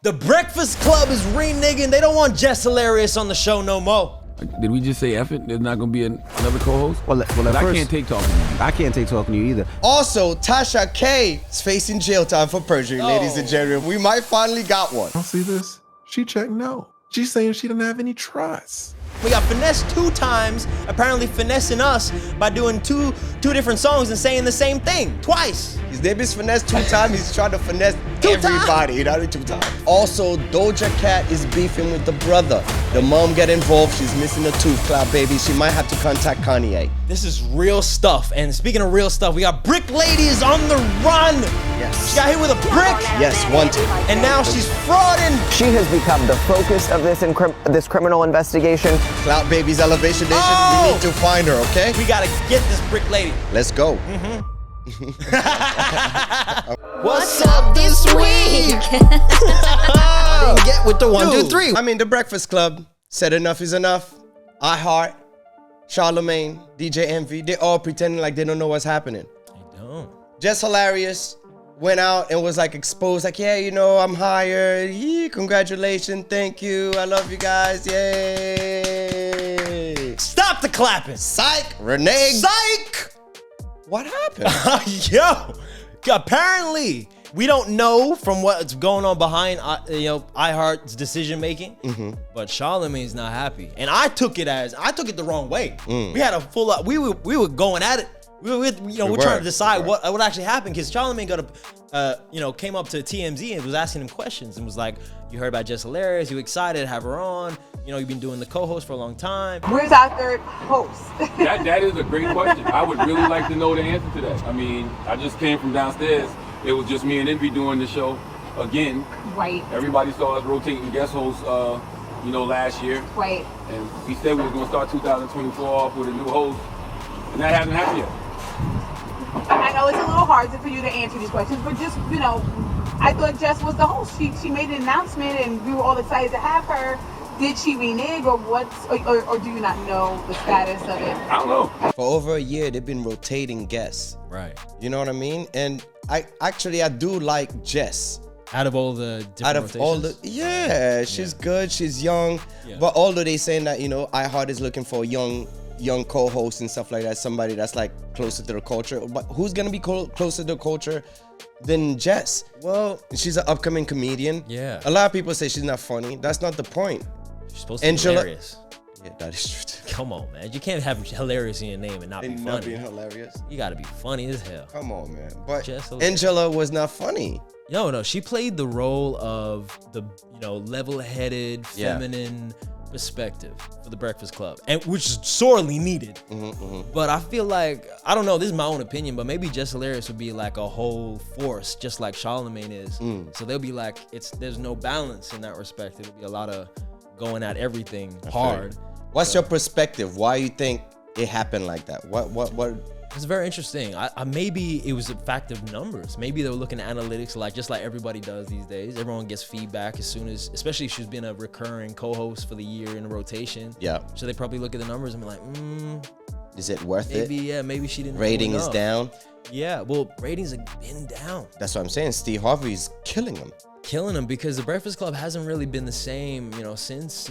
The Breakfast Club is reneging. They don't want Jess Hilarious on the show no more. Did we just say F it? There's not gonna be another co-host? Well, I can't take talking to you. I can't take talking to you either. Also, Tasha K is facing jail time for perjury, ladies and gentlemen. We might finally got one. I'll see this. She checked no. She's saying she doesn't have any trust. We got finessed 2 times, apparently finessing us by doing two different songs and saying the same thing twice. His name is finessed 2 times. He's trying to finesse everybody, not 2 times. Also, Doja Cat is beefing with the brother. The mom get involved. She's missing a tooth, Cloud Baby. She might have to contact Kanye. This is real stuff. And speaking of real stuff, we got Brick Lady is on the run. Yes. She got hit with a brick. Yes, wanted. And now she's frauding. She has become the focus of this criminal investigation. Cloud Baby's Elevation Nation. Oh! We need to find her, okay? We gotta get this Brick Lady. Let's go. What's up this week? I didn't get with the 1, 2, 3. I mean, the Breakfast Club said enough is enough. iHeart, Charlemagne, DJ Envy, they all pretending like they don't know what's happening. They don't. Jess Hilarious went out and was like exposed, like, yeah, you know, I'm hired. Yee, congratulations, thank you, I love you guys, yay. Stop the clapping. Psych, Renee. Psych. What happened? Yo, apparently we don't know from what's going on behind iHeart's decision making, but Charlemagne's not happy, and I took it the wrong way. We had a full we were going at it. We were trying to decide what actually happened, because Charlemagne came up to TMZ and was asking him questions and was like, "You heard about Jess Hilarious? You excited to have her on? You know, you've been doing the co-host for a long time. Where's our third host?" That is a great question. I would really like to know the answer to that. I mean, I just came from downstairs. It was just me and Envy doing the show again. Right. Everybody saw us rotating guest hosts, last year. Right. And we said we were going to start 2024 off with a new host, and that hasn't happened yet. I know it's a little hard for you to answer these questions, but just, I thought Jess was the host. She made an announcement and we were all excited to have her. Did she renege or or do you not know the status of it? I don't know. For over a year, they've been rotating guests. Right. You know what I mean? And I do like Jess. Out of all the different rotations? She's good, she's young. Yeah. But although they saying that, iHeart is looking for young co-hosts and stuff like that, somebody that's like closer to the culture. But who's gonna be closer to the culture than Jess? Well, she's an upcoming comedian. Yeah. A lot of people say she's not funny. That's not the point. She's supposed to be hilarious. Yeah, that is true. Come on, man. You can't have hilarious in your name and not be funny. Being hilarious. You gotta be funny as hell. Come on, man. But Jess Angela was not funny. No. She played the role of the level-headed, feminine perspective for the Breakfast Club, and which is sorely needed. But I feel like, I don't know, this is my own opinion, but maybe Jess Hilarious would be like a whole force, just like Charlemagne is. So they'll be like, there's no balance in that respect. It'll be a lot of going at everything hard. What's your perspective? Why you think it happened like that? What? It's very interesting. Maybe it was a fact of numbers. Maybe they were looking at analytics, just like everybody does these days. Everyone gets feedback as soon as, especially if she's been a recurring co-host for the year in a rotation. Yeah. So they probably look at the numbers and be like, is it worth it? Maybe she didn't. Rating is down. Yeah, well, ratings have been down. That's what I'm saying. Steve Harvey's killing them. Killing them, because the Breakfast Club hasn't really been the same, since,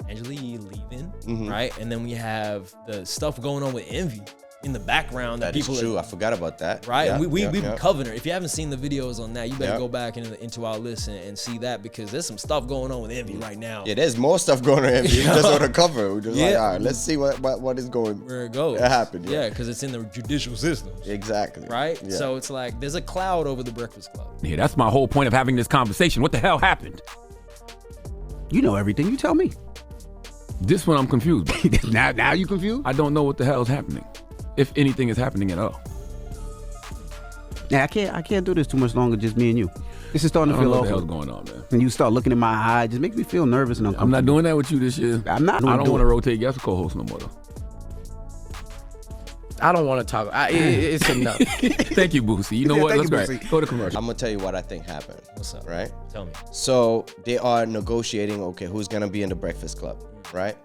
Angela leaving, right? And then we have the stuff going on with Envy in the background. That is true. I forgot about that. Right? Yeah, We've been covering it. If you haven't seen the videos on that, you better go back into our list and see that, because there's some stuff going on with Envy right now. Yeah, there's more stuff going on. We just on the cover. We're just like, all right, let's see what is going. Where it goes. It happened. Yeah, because it's in the judicial system. Exactly. Right? Yeah. So it's like there's a cloud over the Breakfast Club. Yeah, that's my whole point of having this conversation. What the hell happened? You know everything. You tell me. This one I'm confused by. now you confused? I don't know what the hell is happening, if anything is happening at all. Nah, I can't do this too much longer, just me and you. This is starting to feel awful. awful. What the hell's going on, man? When you start looking in my eye, it just makes me feel nervous and uncomfortable. I'm not doing that with you this year. I'm not. I don't want to rotate guest co-host no more, though. I don't want to talk. It's enough. Thank you, Boosie. You know what? Let's go to commercial. I'm gonna tell you what I think happened. What's up? Right? Tell me. So they are negotiating. Okay, who's gonna be in the Breakfast Club? Right?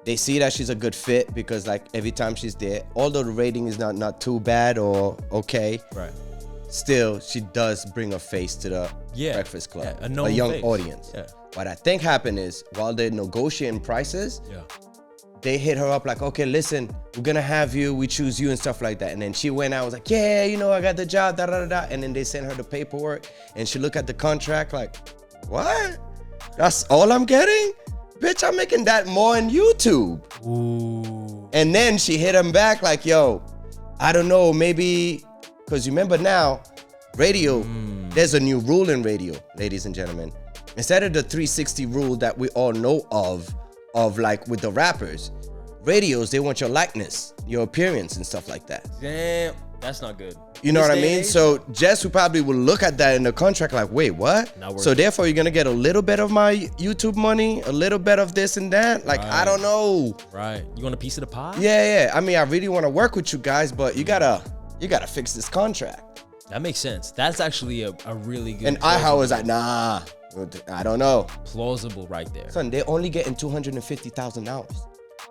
They see that she's a good fit because like every time she's there, although the rating is not too bad or okay. Right. still she does bring a face to the Breakfast Club, a known young face. audience. Yeah. What I think happened is while they're negotiating prices, they hit her up like, okay, listen, we're gonna have you, we choose you and stuff like that. And then she went out, was like, yeah, you know, I got the job, da da da da. And then they sent her the paperwork, and she looked at the contract like, what? That's all I'm getting? Bitch, I'm making that more on YouTube. Ooh. And then she hit him back like, yo, I don't know, maybe, because you remember now, radio, there's a new rule in radio, ladies and gentlemen. Instead of the 360 rule that we all know of like with the rappers, radios, they want your likeness, your appearance and stuff like that. Damn, that's not good. You know This what I day mean? and age? So Jess, who probably will look at that in the contract like, wait, what? Not worth So it. therefore, you're gonna get a little bit of my YouTube money, a little bit of this and that. Like, I don't know. Right. You want a piece of the pie? Yeah. I mean, I really want to work with you guys, but you gotta fix this contract. That makes sense. That's actually a really good. And iHeart was like, nah, I don't know. plausible right there. Son, they're only getting $250,000.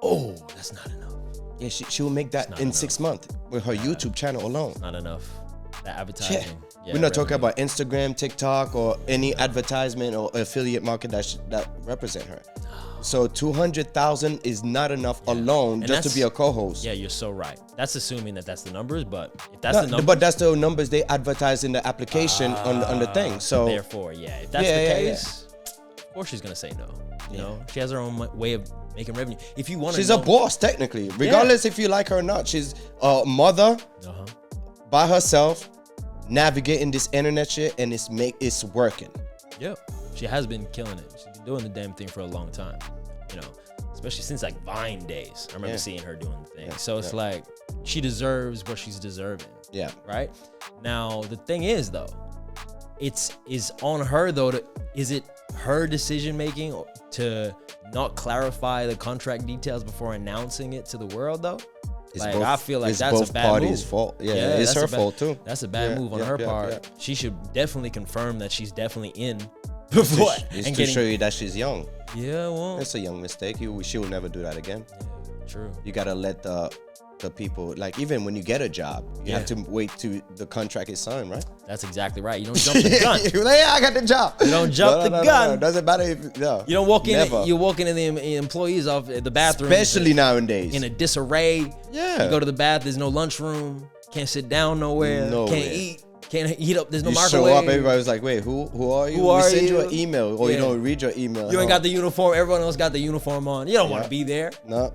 Oh, that's not enough. Yeah, she will make that in 6 months with her YouTube channel alone. Not enough. That advertising. Yeah. We're not talking about Instagram, TikTok, or any advertisement or affiliate market that represent her. So 200,000 is not enough alone And just to that's- be a co-host. Yeah, you're so right. That's assuming that that's the numbers, but if that's the numbers, But that's the numbers they advertise in the application on the thing. So therefore, if that's the case, of course she's gonna say no. You know, she has her own way of making revenue. If you want, she's a boss technically, regardless if you like her or not. She's a mother by herself, navigating this internet shit, and it's working. Yep, she has been killing it. She's been doing the damn thing for a long time. You know, especially since like Vine days. I remember seeing her doing the thing. So it's like she deserves what she's deserving. Yeah. Right. Now the thing is though, is on her though. Is it her decision making to not clarify the contract details before announcing it to the world though? I feel like that's both a bad parties' move. fault. Yeah, it's her fault too. That's a bad move on her part. Yeah. She should definitely confirm that she's definitely in before It's to show you that she's young. Yeah, well, It's a young mistake. She will never do that again. true. You gotta let the people, like, even when you get a job, you have to wait till the contract is signed, right? That's exactly right. You don't jump the gun. You're like, yeah, I got the job. You don't jump the gun. No. Doesn't matter if You don't walk in. Never. You're walking in the employees off the bathroom, Especially nowadays. in a disarray. Yeah. You go to the bath. There's no lunchroom. Can't sit down nowhere. Nowhere. Can't eat. Can't heat up. There's no You microwave. show up, everybody's like, wait, who are you? Who We are send you you? an email, or you don't read your email. You ain't got the uniform. Everyone else got the uniform on. You don't want to be there. No.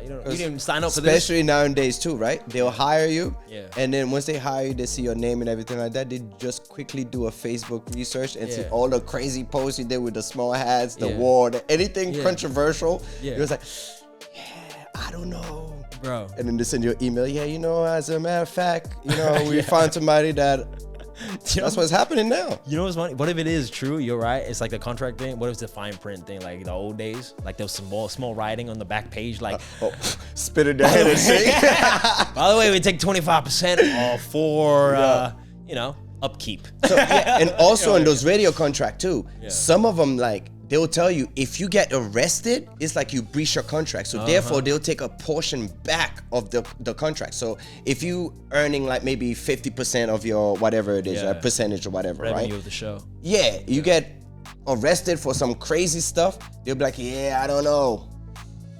You didn't sign up for this. Especially nowadays too, right? They'll hire you, and then once they hire you, they see your name and everything like that. They just quickly do a Facebook research and see Yeah. all the crazy posts you did with the small hats, the war, anything controversial. Yeah. It was like, I don't know, bro. And then they send you an email. Yeah, as a matter of fact, we found somebody that. That's what's happening now. You know what's funny? What if it is true? You're right. It's like the contract thing. What if it's the fine print thing, like the old days? Like there was some small writing on the back page, like spit in their head and sing. by the way, we take 25% off for upkeep. So, and also in those radio contract too, some of them, like, they'll tell you if you get arrested, it's like you breach your contract. So therefore, they'll take a portion back of the contract. So if you earning like maybe 50% of your whatever it is, a percentage or whatever, revenue right? of the show. Yeah, you get arrested for some crazy stuff, they'll be like, I don't know.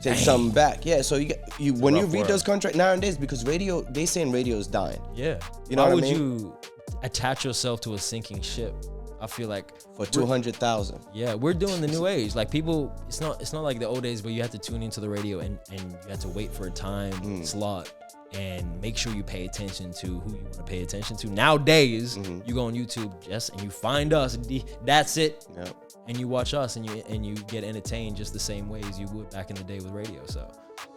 Take something back. Yeah, so when you read those contracts nowadays, because radio, they saying radio is dying. Yeah. You know Why what I would mean? you attach yourself to a sinking ship? I feel like For 200,000. Yeah, we're doing the new age. Like people, it's not like the old days where you have to tune into the radio and you have to wait for a time slot and make sure you pay attention to who you want to pay attention to. Nowadays, you go on YouTube, Jess, and you find us. That's it. Yep. And you watch us, and you get entertained just the same way as you would back in the day with radio. So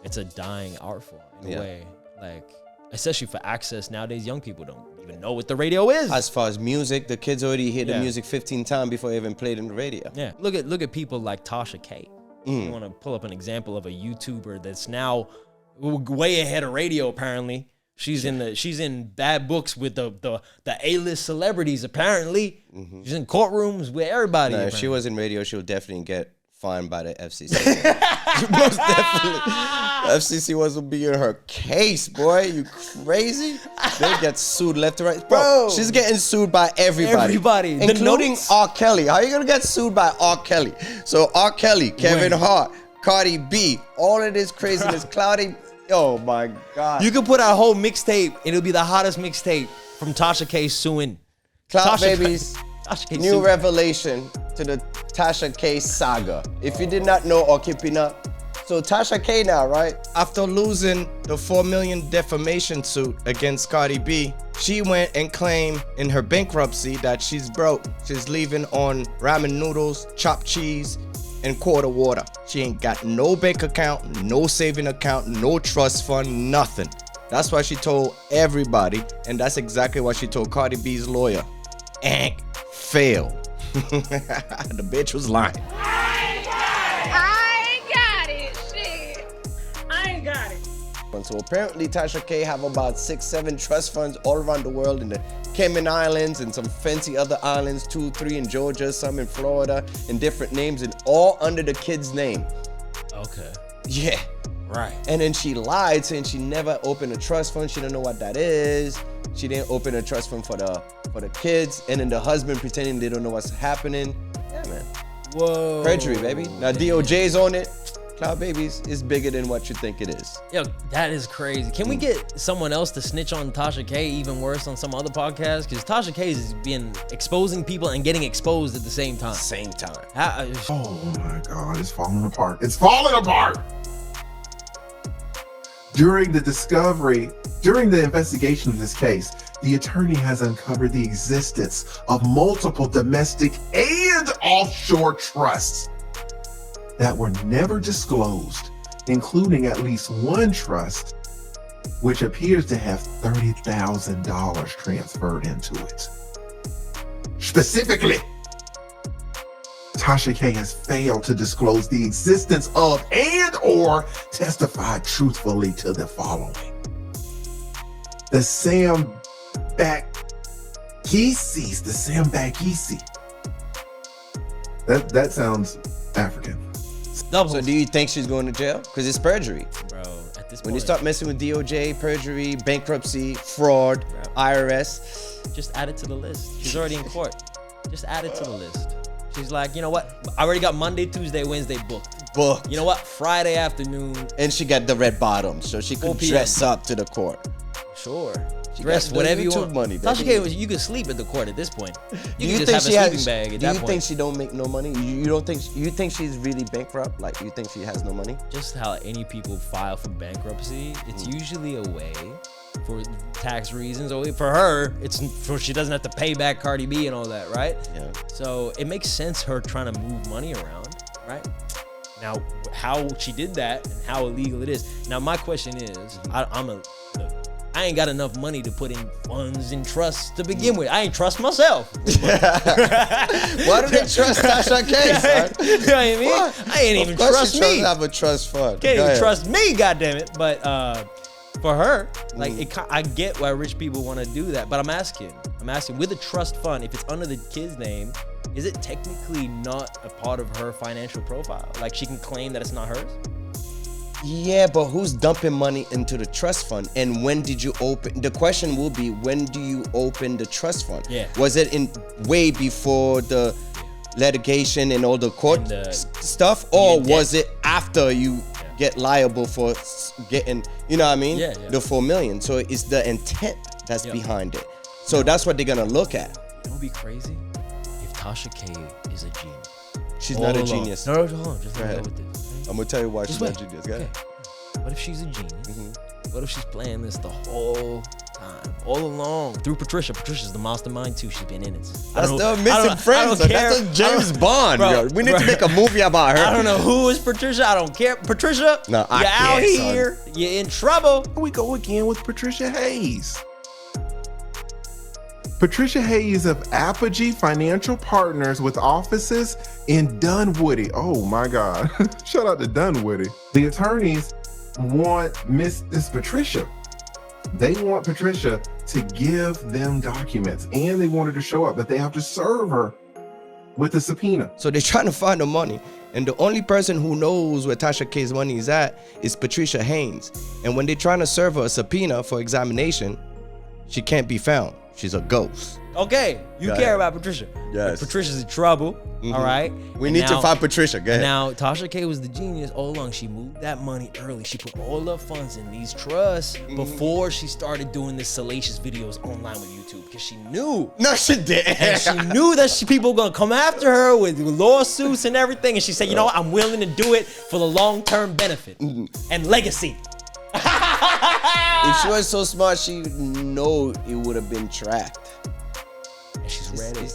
it's a dying art form in a way. Like, especially for access nowadays, young people don't even know what the radio is. As far as music, the kids already hear the music 15 times before they even played in the radio. Yeah, look at people like Tasha K. You want to pull up an example of a YouTuber that's now way ahead of radio. Apparently, she's in bad books with the A-list celebrities. Apparently, she's in courtrooms with everybody. No, if she was in radio, she would definitely get fined by the FCC. Most definitely. The FCC wasn't be in her case, boy. You crazy? They get sued left and right. Bro, she's getting sued by everybody. Everybody. The Including notes? R. Kelly. How are you going to get sued by R. Kelly? So R. Kelly, Kevin Hart, Cardi B, all of this craziness, Cloudy. Oh, my God. You could put out a whole mixtape, and it'll be the hottest mixtape from Tasha K suing. Cloud Tasha Babies, Tasha K new suing. revelation to the Tasha K saga. If you did not know or keeping up. So Tasha K now, right? After losing the $4 million defamation suit against Cardi B, she went and claimed in her bankruptcy that she's broke. She's leaving on ramen noodles, chopped cheese, and quarter water. She ain't got no bank account, no saving account, no trust fund, nothing. That's why she told everybody, and that's exactly what she told Cardi B's lawyer. Fail. The bitch was lying. I ain't got it. Shit. I ain't got it. So apparently Tasha K have about 6-7 trust funds all around the world in the Cayman Islands and some fancy other islands, 2-3 in Georgia, some in Florida, and different names, and all under the kid's name. Okay. Yeah. Right. And then she lied, saying she never opened a trust fund. She don't know what that is. She didn't open a trust fund for the kids. And then the husband pretending they don't know what's happening. Yeah, man. Whoa. Perjury, baby. Now DOJ's on it. Cloud Babies is bigger than what you think it is. Yo, that is crazy. Can we get someone else to snitch on Tasha K even worse on some other podcast? Because Tasha K is being exposing people and getting exposed at the same time. Same time. Oh my God, it's falling apart. It's falling apart. During the investigation of this case, the attorney has uncovered the existence of multiple domestic and offshore trusts that were never disclosed, including at least one trust, which appears to have $30,000 transferred into it. Specifically, Tasha K has failed to disclose the existence of and or testify truthfully to the following. The Sam Bakisi. That sounds African. Doubles. So do you think she's going to jail? Because it's perjury. Bro, at this point. When you start messing with DOJ, perjury, bankruptcy, fraud, IRS. Just add it to the list. She's already in court. Just add it to the list. She's like, you know what? I already got Monday, Tuesday, Wednesday booked. You know what? Friday afternoon. And she got the red bottoms, so she could dress up to the court. Sure. She Dress got whatever you YouTube want. money, Tasha baby. K, you could sleep at the court at this point. Do You you could think just she have a has? sleeping bag Do at that you point. think she don't make no money? You think she's really bankrupt? Like you think she has no money? Just how any people file for bankruptcy, it's usually a way for tax reasons, or for her, it's for she doesn't have to pay back Cardi B and all that, right? Yeah. So it makes sense her trying to move money around, right? Now, how she did that and how illegal it is. Now, my question is, I ain't got enough money to put in funds and trusts to begin with. I ain't trust myself. Why do they trust Tasha K, son? You know what I mean? What? I ain't even Of course trust she me. doesn't have a trust fund. Can't Go even ahead. trust me, goddammit. But for her, like I get why rich people want to do that. But I'm asking, with a trust fund, if it's under the kid's name, is it technically not a part of her financial profile? Like she can claim that it's not hers? Yeah, but who's dumping money into the trust fund? And when did you open? The question will be, when do you open the trust fund? Yeah. Was it in way before the litigation and all the court And the- stuff, or Yeah. was it after you get liable for getting, you know what I mean? Yeah. The 4 million. So it's the intent that's Yep. behind it. So that's what they're gonna look at. It would be crazy if Tasha K is a genius. She's All not a along. genius. No, hold on. Just Go let me ahead. go with this. I'm gonna tell you why Just she's wait. not a genius. Go ahead. Okay. What if she's a genius? What if she's playing this the whole time, all along, through Patricia? Patricia's the mastermind too. She's been in it. That's the missing friends. That's a James Bond. Bro, Yo. We need to make a movie about her. I don't know who is Patricia. I don't care. Patricia, No, I you're out can't, son. here. You're in trouble. Here we go again with Patricia Hayes. Patricia Hayes of Apogee Financial Partners with offices in Dunwoody. Oh my God. Shout out to Dunwoody. The attorneys want Miss Patricia. They want Patricia to give them documents and they want her to show up, but they have to serve her with a subpoena. So they're trying to find the money. And the only person who knows where Tasha K's money is at is Patricia Haynes. And when they're trying to serve her a subpoena for examination, she can't be found. She's a ghost. Okay, you care about Patricia. Yes. But Patricia's in trouble, all right? We need to find Patricia. Go ahead. Now, Tasha K was the genius all along. She moved that money early. She put all the funds in these trusts before she started doing this salacious videos online with YouTube because she knew. No, she didn't. And she knew that people were going to come after her with lawsuits and everything. And she said, you know what? I'm willing to do it for the long-term benefit and legacy. If she was so smart, she know it would have been tracked. And she's ready.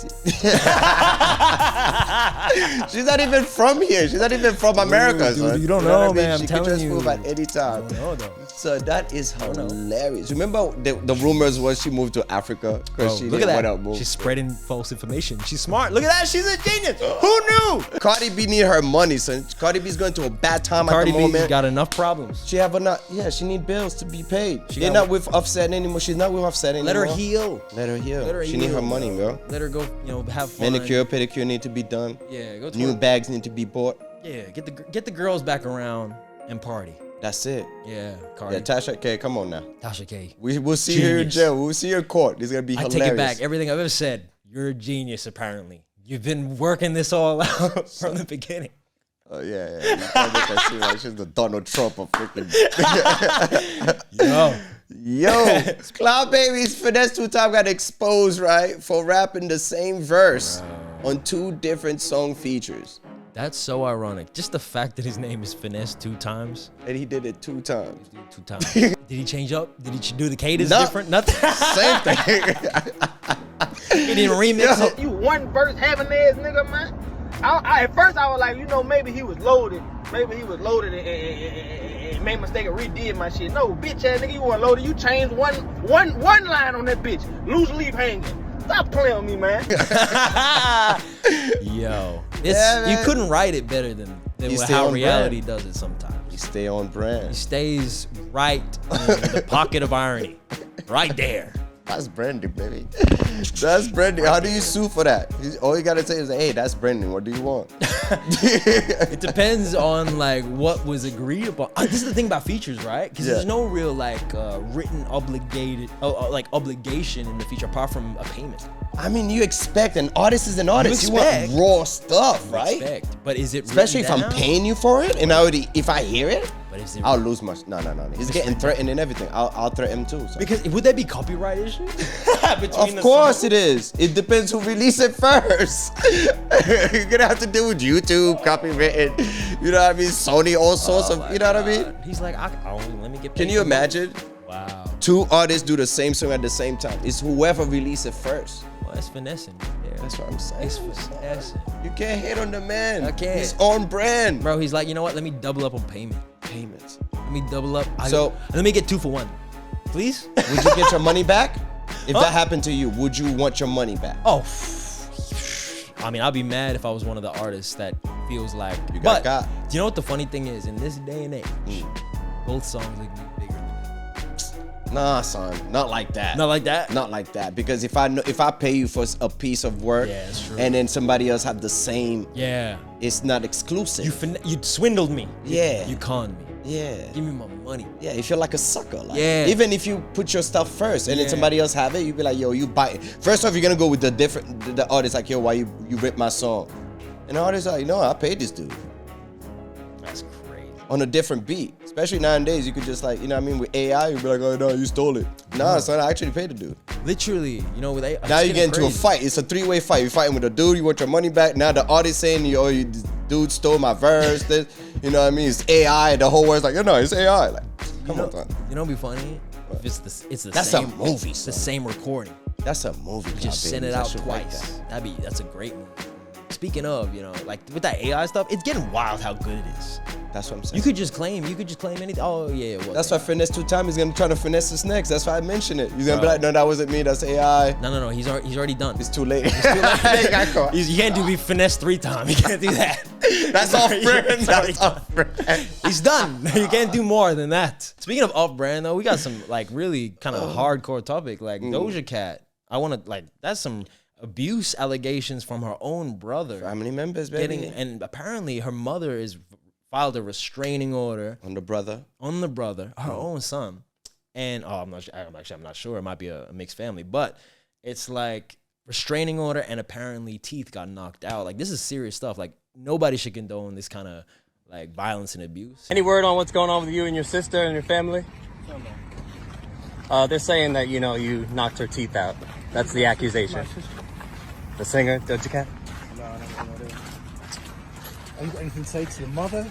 She's not even from here. She's not even from America. Dude, you don't know, man. I'm She telling can just you. move at any time. I don't know, though. So that is hilarious. Remember the rumors was she moved to Africa because she Look didn't at want to that. move. She's spreading false information. She's smart. Look at that. She's a genius. Who knew? Cardi B need her money, son. Cardi B's going through a bad time Cardi at the B's moment. got enough problems. She have enough. Yeah, she need bills to be paid. They're got- not with Offset anymore. She's not with Offset anymore. Let her heal. Let her heal. Let her She need her heal, money, bro. Let her go, have fun. Manicure, pedicure need to be done. Yeah, go to New bags need to be bought. Yeah, get the girls back around and party. That's it. Yeah, Cardi. Yeah, Tasha K, come on now. Tasha K. We'll see her in Genius. jail. We'll see her in court. This is gonna be I hilarious. take it back. Everything I've ever said. You're a genius, apparently. You've been working this all out from the beginning. Oh yeah. I make her seem like she's the Donald Trump of freaking. Yo, Cloud Baby's Finesse 2 Time got exposed, right, for rapping the same verse on 2 different song features. That's so ironic. Just the fact that his name is Finesse 2 times. And he did it 2 times. 2 times. Did he change up? Did he do the cadence No. different? Nothing. Same thing. He didn't remix it. You one verse having ass nigga, man. At first I was like, maybe he was loaded. Maybe he was loaded and made a mistake and redid my shit. No, bitch ass nigga, you weren't loaded. You changed one line on that bitch. Loose leaf hanging. Stop playing with me, man. Yo, man. you couldn't write it better than stay how on reality does it sometimes. You stay on brand. He stays right in the pocket of irony, right there. That's branding, baby. That's branding. How do you sue for that? All you gotta say is, hey, that's branding. What do you want? It depends on like what was agreed upon. This is the thing about features, right? Because there's no real like written obligation in the feature apart from a payment. I mean, you expect an artist is an artist. You want raw stuff, right? But is it Especially if written I'm down? paying you for it, and if I hear it, But is it I'll lose my. No. He's getting threatened and everything. I'll threaten him too. So. Because would that be copyright issue? Of course it is. It depends who released it first. You're gonna have to deal with YouTube, copywritten. You know what I mean? Sony, all sorts of. You know what I mean? He's like, let me get. Can paid you for imagine? Wow. 2 artists do the same song at the same time. It's whoever released it first. Well, that's finessing. Yeah. That's what I'm saying. It's finessing. You can't hate on the man. I can't. He's on brand. Bro, he's like, you know what? Let me double up on payments. Let me double up. Let me get 2 for 1. Please? Would you get your money back? If that happened to you, would you want your money back? Oh, I mean, I'd be mad if I was one of the artists that feels like You got got. Do you know what the funny thing is? In this day and age, both songs look bigger than me. Nah, son, not like that. Not like that? Not like that. Because if I pay you for a piece of work, Yeah, it's true. and then somebody else have the same, Yeah. it's not exclusive. You swindled me. Yeah. You conned me. Yeah. Give me my money. Yeah, you feel like a sucker. Like, Yeah. Even if you put your stuff first and then Yeah. somebody else have it, you be like, yo, you buy it. First off, you're gonna go with the artist like, yo, why you ripped my song? And the artist like, no, I paid this dude. That's crazy. On a different beat. Especially nowadays, you could just like, you know what I mean, with AI, you'd be like, oh no, you stole it. Nah, son, I actually paid the dude. Literally, you know, with AI. Now you get into a fight. It's a 3-way fight. You're fighting with a dude, you want your money back. Now the artist saying, yo, this dude stole my verse. This, you know what I mean? It's AI. The whole world's like, no, it's AI. Like, come on, son. You know what'd be funny? If it's the That's same. a movie, It's the son. same recording. That's a movie. Just send it out twice. That's a great movie. Speaking of, you know, like with that AI stuff, it's getting wild how good it is. That's what I'm saying. You could just claim anything. Oh yeah, it was. That's why Finesse 2 Time is gonna try to finesse this next. That's why I mentioned it. He's gonna be Bro. like, no, that wasn't me. That's AI. No. He's already done. It's too late. You can't do be finesse 3 times. You can't do that. That's off brand. That's off brand. He's done. You can't do more than that. Speaking of off brand though, we got some like really kind of hardcore topic like Doja Cat. I want to like that's some. abuse allegations from her own brother. Family members, baby. And apparently her mother is filed a restraining order on the brother, her own son. And I'm not sure. It might be a mixed family, but it's like restraining order, and apparently teeth got knocked out. Like, this is serious stuff. Like, nobody should condone this kind of like violence and abuse. Any word on what's going on with you and your sister and your family? They're saying that, you know, you knocked her teeth out. That's the accusation. The singer, Doja Cat? No, I don't know that. Have you got anything to say to the mother?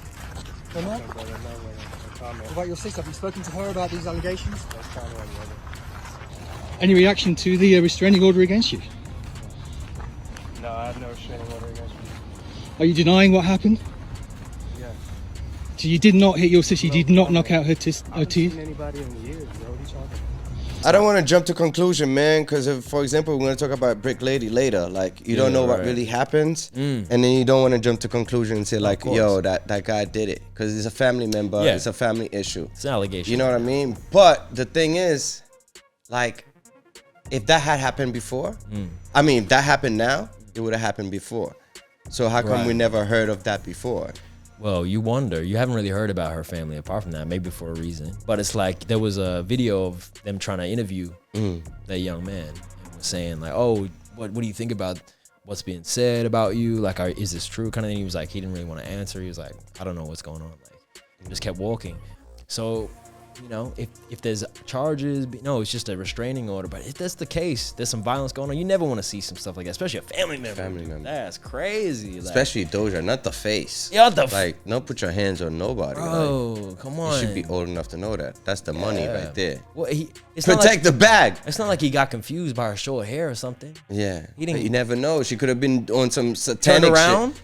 Or not? What about your sister? Have you spoken to her about these allegations? Any reaction to the restraining order against you? No, I have no restraining order against me. Are you denying what happened? Yeah. So you did not hit your sister, you did not knock out her teeth? I haven't seen anybody in years, bro. What are you talking about? I don't want to jump to conclusion, man, because for example, we're going to talk about Brick Lady later. Like, you don't know what really happens, and then you don't want to jump to conclusion and say, like, yo, that guy did it. Because it's a family member, it's a family issue. It's an allegation. You know what I mean? But the thing is, like, if that had happened before, I mean, if that happened now, it would have happened before. So how come we never heard of that before? Well, you wonder. You haven't really heard about her family apart from that, maybe for a reason. But it's like there was a video of them trying to interview that young man and was saying like, oh, what do you think about what's being said about you? Like, is this true? Kind of thing. He was like, he didn't really want to answer. He was like, I don't know what's going on. Like, he just kept walking. So, you know, if there's charges, no, it's just a restraining order. But if that's the case, there's some violence going on. You never want to see some stuff like that, especially a family member. That's crazy. Like, especially Doja, not the face. Yeah, like, don't put your hands on nobody. Bro, like, come on. You should be old enough to know that. That's the money right there. Well, protect the bag. It's not like he got confused by her short hair or something. Yeah, he didn't. You never know. She could have been on some satanic around. shit.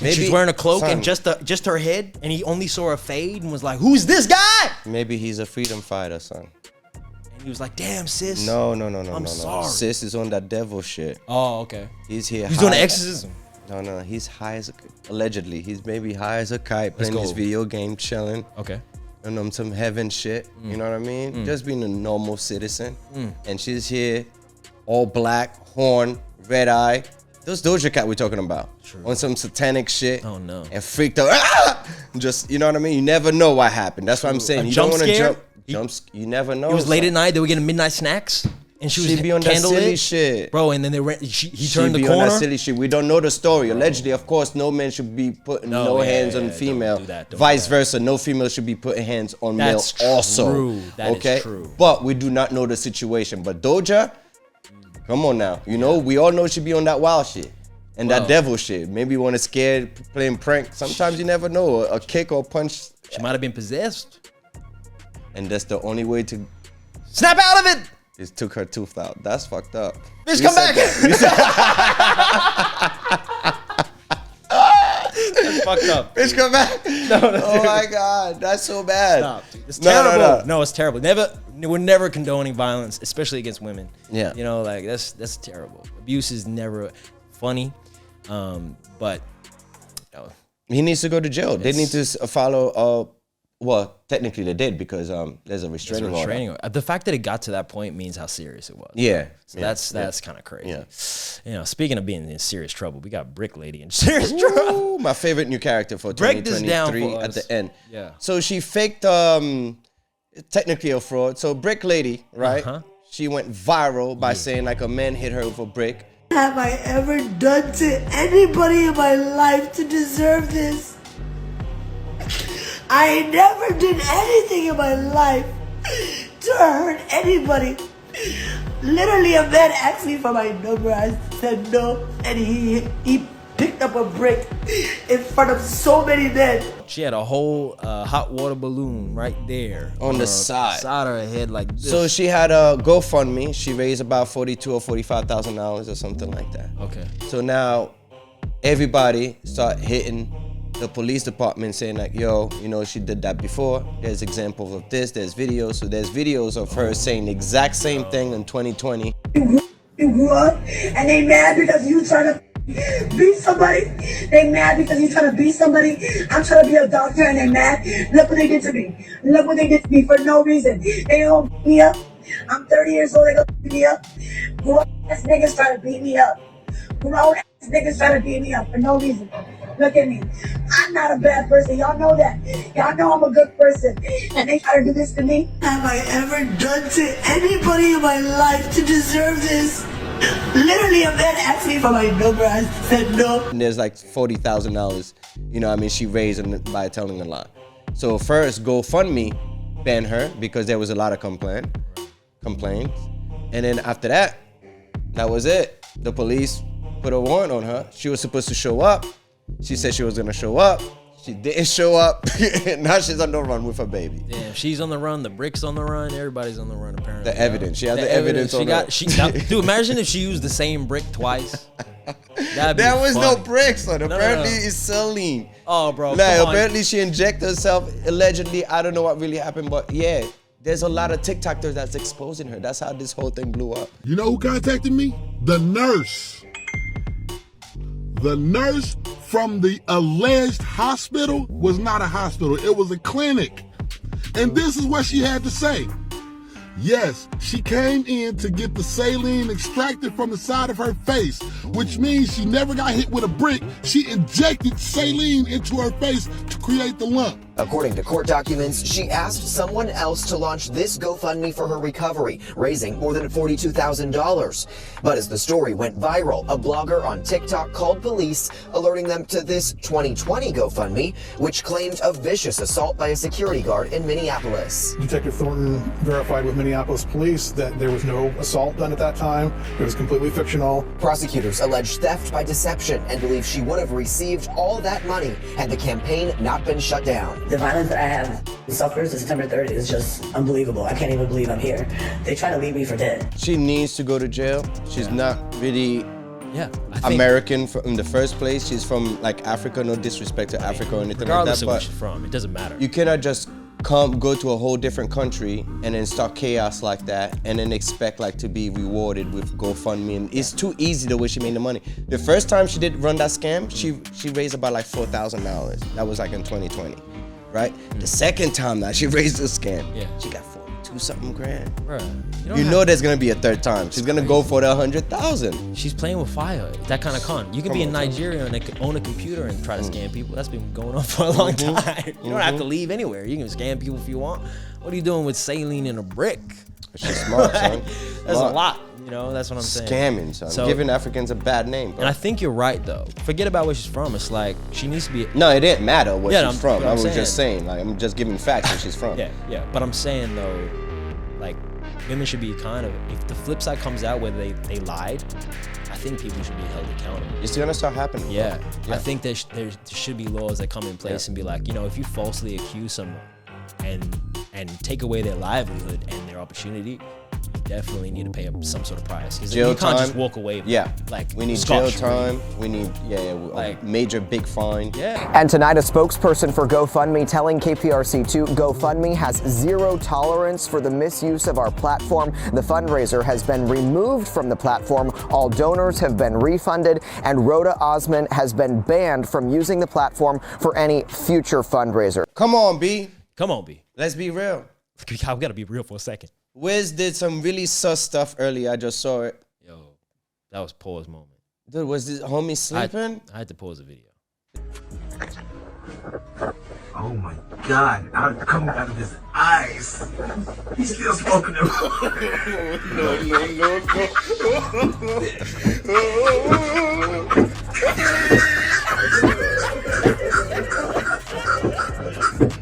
Maybe she's wearing a cloak and just her head, and he only saw her fade and was like, "Who's this guy?" Maybe he's a freedom fighter, son. And he was like, "Damn, sis." No. I'm sorry. Sis is on that devil shit. Oh, okay. He's here. He's doing the exorcism. No. He's high as allegedly. He's maybe high as a kite, playing his video game, chilling. Okay. And some heaven shit. You know what I mean? Just being a normal citizen. And she's here, all black, horn, red eye. Those Doja Cat we're talking about. True. On some satanic shit. Oh no. And freaked out. Ah! Just, you know what I mean? You never know what happened. That's what I'm saying. You don't want to jump. You never know. It was late at night. They were getting midnight snacks. And she was be on that silly shit. Bro, and then he turned the corner. On that silly shit. We don't know the story. Allegedly, of course, no man should be putting hands on female. Don't do that. Vice versa, no female should be putting hands on male also. That is true. But we do not know the situation. But Doja, come on now. You know, we all know she be on that wild shit. And that devil shit. Maybe you want to scare, playing prank. Sometimes you never know. A kick or punch. She might have been possessed. And that's the only way to snap out of it. Is took her tooth out. That's fucked up. Bitch, come back. That's fucked up. Bitch, come back. Oh my God. That's so bad. Stop, dude. It's terrible. No, it's terrible. We're never condoning violence, especially against women. Yeah. You know, like that's terrible. Abuse is never funny. But he needs to go to jail. They need to follow well, technically they did because there's a restraining order. The fact that it got to that point means how serious it was. Yeah. So that's kind of crazy. Yeah. You know, speaking of being in serious trouble, we got Brick Lady in serious trouble. My favorite new character for Break 2023 this down for at us. the end. Yeah. So she faked technically a fraud. So Brick Lady, right? She went viral by saying like a man hit her with a brick. Have I ever done to anybody in my life to deserve this? I never did anything in my life to hurt anybody. Literally, a man asked me for my number. I said no, and he picked up a brick in front of so many men. She had a whole hot water balloon right there on the side of her head, like this. So she had a GoFundMe. She raised about $42,000 or $45,000 or something like that. Okay. So now everybody start hitting the police department saying like, yo, you know, she did that before. There's examples of this. There's videos. So there's videos of her saying the exact same thing in 2020. You grew up and they mad because you trying to beat somebody. They mad because you trying to beat somebody. I'm trying to be a doctor and they mad. Look what they did to me. Look what they did to me for no reason. They don't beat me up. I'm 30 years old. They don't beat me up. Grew up ass niggas try to beat me up. Grown ass niggas try to beat me up for no reason. Look at me. I'm not a bad person. Y'all know that. Y'all know I'm a good person. And they try to do this to me. Have I ever done to anybody in my life to deserve this? Literally, a man asked me for my number. I said no. And there's like $40,000, you know what I mean, she raised by telling a lie. So first, GoFundMe banned her because there was a lot of complaints. And then after that, that was it. The police put a warrant on her. She was supposed to show up. She said she was gonna show up. She didn't show up. Now she's on the run with her baby. Damn, she's on the run. The brick's on the run. Everybody's on the run apparently. The evidence. She had the evidence on her. Dude, imagine if she used the same brick twice. There was no bricks on. Apparently, it's saline. Oh, bro. Like, apparently, she injected herself. Allegedly, I don't know what really happened, but yeah, there's a lot of TikTokers that's exposing her. That's how this whole thing blew up. You know who contacted me? The nurse. The nurse from the alleged hospital was not a hospital. It was a clinic. And this is what she had to say. Yes, she came in to get the saline extracted from the side of her face, which means she never got hit with a brick. She injected saline into her face to create the lump. According to court documents, she asked someone else to launch this GoFundMe for her recovery, raising more than $42,000. But as the story went viral, a blogger on TikTok called police, alerting them to this 2020 GoFundMe, which claimed a vicious assault by a security guard in Minneapolis. Detective Thornton verified with Minneapolis police that there was no assault done at that time. It was completely fictional. Prosecutors allege theft by deception and believe she would have received all that money had the campaign not been shut down. The violence that I have suffered since September 3rd is just unbelievable. I can't even believe I'm here. They try to leave me for dead. She needs to go to jail. She's not really American in the first place. She's from like Africa. No disrespect to Africa or anything like that. Regardless of where she's from, it doesn't matter. You cannot just go to a whole different country and then start chaos like that and then expect like to be rewarded with GoFundMe. And it's too easy the way she made the money. The first time she did run that scam, she raised about like $4,000. That was like in 2020, right? The second time that she raised the scam, she got 42 something grand. Bruh, you know there's gonna be a third time. She's gonna go for the 100,000. She's playing with fire. That kind of con. You can be in Nigeria and own a computer and try to scam people. That's been going on for a long time. You don't have to leave anywhere. You can scam people if you want. What are you doing with saline in a brick? She's smart, son. That's a lot. You know, that's what I'm saying. Scamming, son. So, giving Africans a bad name, bro. And I think you're right, though. Forget about where she's from. It's like she needs to be. No, it didn't matter where she's from. I was saying, just saying, like, I'm just giving facts where she's from. Yeah. But I'm saying though, like, women should be kind of. If the flip side comes out where they lied, I think people should be held accountable. It's gonna start happening. Yeah. I think there should be laws that come in place and be like, you know, if you falsely accuse someone and take away their livelihood and their opportunity, you definitely need to pay some sort of price. Because you can't just walk away. Like we need jail time. We need like major big fine. And tonight, a spokesperson for GoFundMe telling KPRC2 GoFundMe has zero tolerance for the misuse of our platform. The fundraiser has been removed from the platform. All donors have been refunded, and Rhoda Osman has been banned from using the platform for any future fundraiser. Come on, B. Come on, B. Let's be real. We gotta be real for a second. Wiz did some really sus stuff earlier. I just saw it. Yo, that was pause moment. Dude, was this homie sleeping? I had to pause the video. Oh my God, I'm coming out of his eyes. He's still smoking them.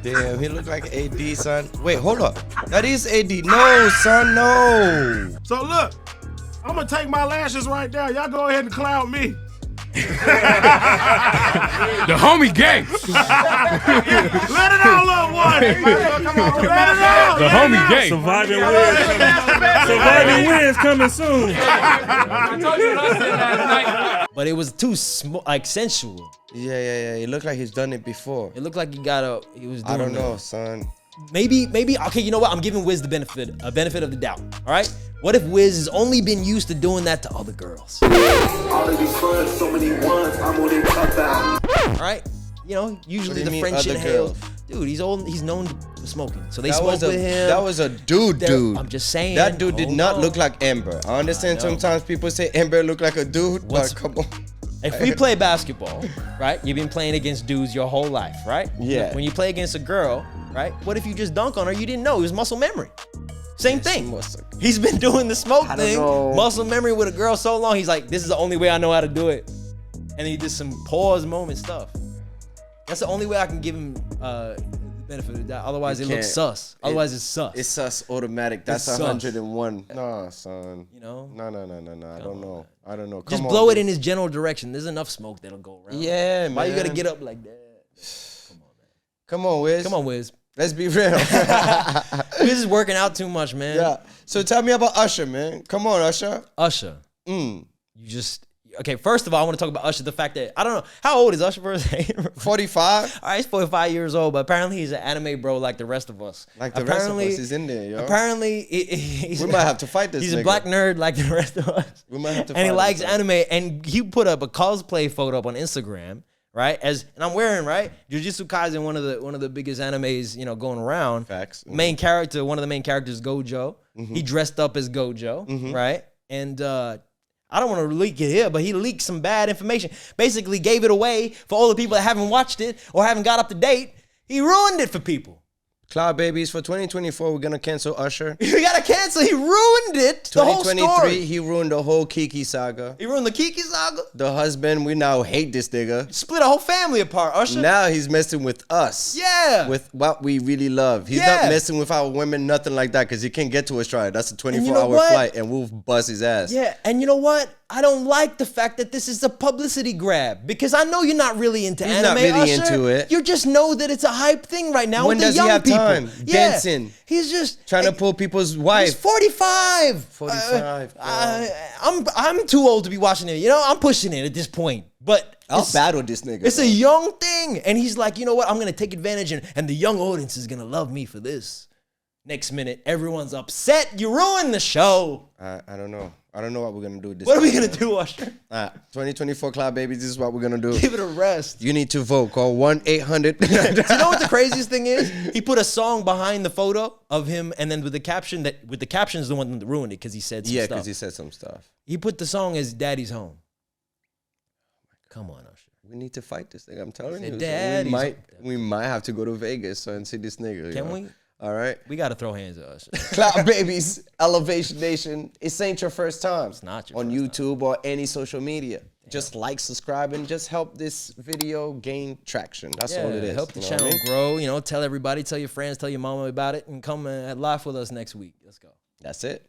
Damn, he looked like AD, son. Wait, hold up. That is AD. No, son, no. So look, I'm gonna take my lashes right now. Y'all go ahead and clown me. The homie gay. Let it out, little one. Let it out. The homie gay. Surviving Wiz coming soon. I told you what I said last night. But it was too like sensual. Yeah. It looked like he's done it before. It looked like he was doing I don't know, son. Maybe, okay, you know what? I'm giving Wiz the benefit of the doubt, all right? What if Wiz has only been used to doing that to other girls? All of these funds, so many ones, I'm on it up out. All right? you know, usually What do the you mean, friendship other hails. girls? Dude, he's old. He's known to smoking. So they That smoke was with him. That was a dude. I'm just saying. That dude did hold not on. look like Amber. I understand sometimes people say Amber look like a dude, but come on. If we play basketball, right? You've been playing against dudes your whole life, right? Yeah. When you play against a girl, right? What if you just dunk on her? You didn't know. It was muscle memory. Same thing. He's been doing the smoke thing, muscle memory with a girl so long. He's like, this is the only way I know how to do it. And he did some pause moment stuff. That's the only way I can give him the benefit of that. Otherwise, it looks sus. Otherwise, it's sus. It's sus automatic. That's It's sus. 101. Nah, son. You know? No. I don't know. Come Just on, blow it dude. in his general direction. There's enough smoke that'll go around. Yeah, man. Why you gotta get up like that? Come on, Wiz. Come on, Wiz. Let's be real. Wiz is working out too much, man. Yeah. So tell me about Usher, man. Come on, Usher. Usher. You just... Okay, first of all, I want to talk about Usher. The fact that, I don't know, how old is Usher first? 45. All right, he's 45 years old, but apparently he's an anime bro like the rest of us. Like the rest of us, he's in there, yo. Apparently, we might have to fight this He's nigga. a black nerd like the rest of us. We might have to And he fight likes this anime, and he put up a cosplay photo up on Instagram, right? And I'm wearing, right, Jujutsu Kaisen, one of the biggest animes, you know, going around. Facts. Main character, one of the main characters, Gojo. He dressed up as Gojo, right? And I don't want to leak it here, but he leaked some bad information. Basically gave it away for all the people that haven't watched it or haven't got up to date. He ruined it for people. Cloud Babies, for 2024, we're going to cancel Usher. We got to cancel. He ruined it. The whole 2023, story. he ruined the whole Kiki saga. He ruined the Kiki saga. The husband, we now hate this nigga. Split a whole family apart, Usher. Now he's messing with us. Yeah. With what we really love. He's not messing with our women, nothing like that, because he can't get to Australia. That's a 24-hour flight, and we'll bust his ass. Yeah, and you know what? I don't like the fact that this is a publicity grab, because I know you're not really into He's anime, not really Usher. into it. You just know that it's a hype thing right now When with the does young he have people. time? Yeah. Dancing. He's just trying to pull people's wife. He's 45. 45. I'm too old to be watching it. You know, I'm pushing it at this point. But I'll battle this nigga. It's a young thing. And he's like, you know what? I'm going to take advantage and the young audience is going to love me for this. Next minute, everyone's upset. You ruined the show. I don't know. I don't know what we're going to do with this. What are we going to do, Usher? 2024 Cloud Babies, this is what we're going to do. Give it a rest. You need to vote. Call 1-800. Do you know what the craziest thing is? He put a song behind the photo of him, and then with the caption is the one that ruined it because he said some stuff. Yeah, because he said some stuff. He put the song as Daddy's Home. Come on, Usher. We need to fight this thing. I'm telling you. Daddy's So we might have to go to Vegas and see this nigga. Can we? All right. We got to throw hands at Usher. Cloud Babies, Elevation Nation. It ain't your first time. It's not your on YouTube or any social media. Just like, subscribe, and just help this video gain traction. That's all it is. Help the You know what channel I mean? grow. You know, tell everybody, tell your friends, tell your mama about it, and come and laugh with us next week. Let's go. That's it.